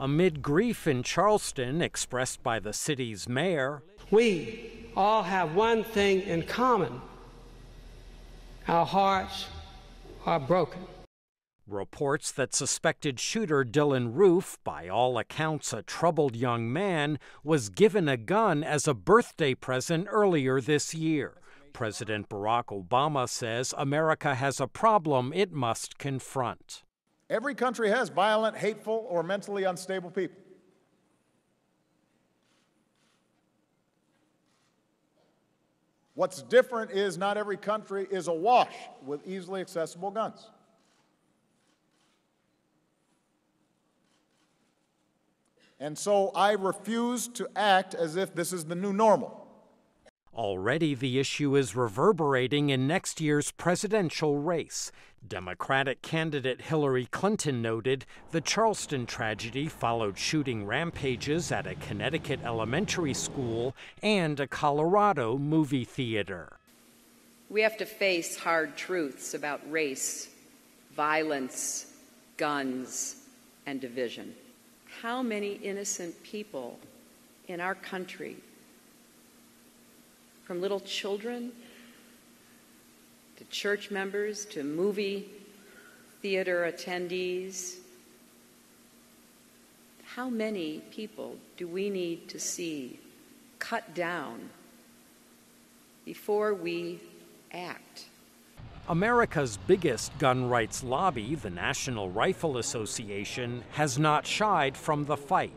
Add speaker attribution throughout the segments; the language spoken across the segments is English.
Speaker 1: Amid grief in Charleston expressed by the city's mayor,
Speaker 2: we all have one thing in common. Our hearts are broken.
Speaker 1: Reports that suspected shooter Dylan Roof, by all accounts a troubled young man, was given a gun as a birthday present earlier this year. President Barack Obama says America has a problem it must confront.
Speaker 3: Every country has violent, hateful, or mentally unstable people. What's different is not every country is awash with easily accessible guns. And so I refuse to act as if this is the new normal.
Speaker 1: Already the issue is reverberating in next year's presidential race. Democratic candidate Hillary Clinton noted the Charleston tragedy followed shooting rampages at a Connecticut elementary school and a Colorado movie theater.
Speaker 4: We have to face hard truths about race, violence, guns, and division. How many innocent people in our country, from little children to church members to movie theater attendees, how many people do we need to see cut down before we act?
Speaker 1: America's biggest gun rights lobby, the National Rifle Association, has not shied from the fight.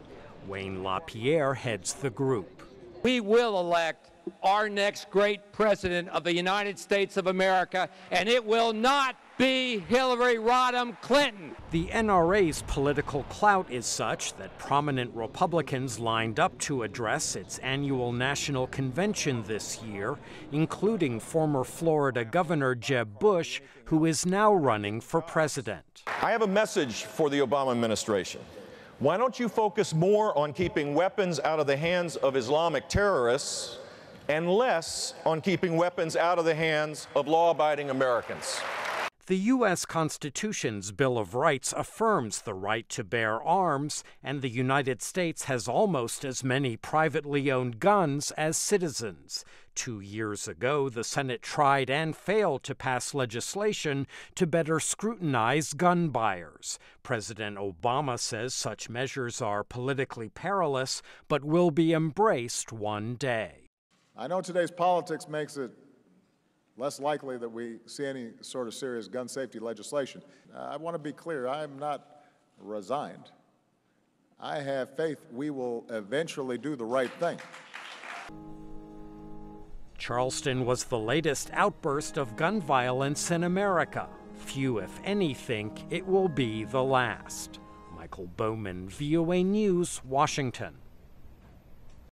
Speaker 1: Wayne LaPierre heads the group.
Speaker 5: We will elect our next great president of the United States of America, and it will not be Hillary Rodham Clinton.
Speaker 1: The NRA's political clout is such that prominent Republicans lined up to address its annual national convention this year, including former Florida Governor Jeb Bush, who is now running for president.
Speaker 6: I have a message for the Obama administration. Why don't you focus more on keeping weapons out of the hands of Islamic terrorists and less on keeping weapons out of the hands of law-abiding Americans?
Speaker 1: The U.S. Constitution's Bill of Rights affirms the right to bear arms, and the United States has almost as many privately owned guns as citizens. 2 years ago, the Senate tried and failed to pass legislation to better scrutinize gun buyers. President Obama says such measures are politically perilous, but will be embraced one day.
Speaker 3: I know today's politics makes it less likely that we see any sort of serious gun safety legislation. I want to be clear, I am not resigned. I have faith we will eventually do the right thing.
Speaker 1: Charleston was the latest outburst of gun violence in America. Few, if any, think it will be the last. Michael Bowman, VOA News, Washington.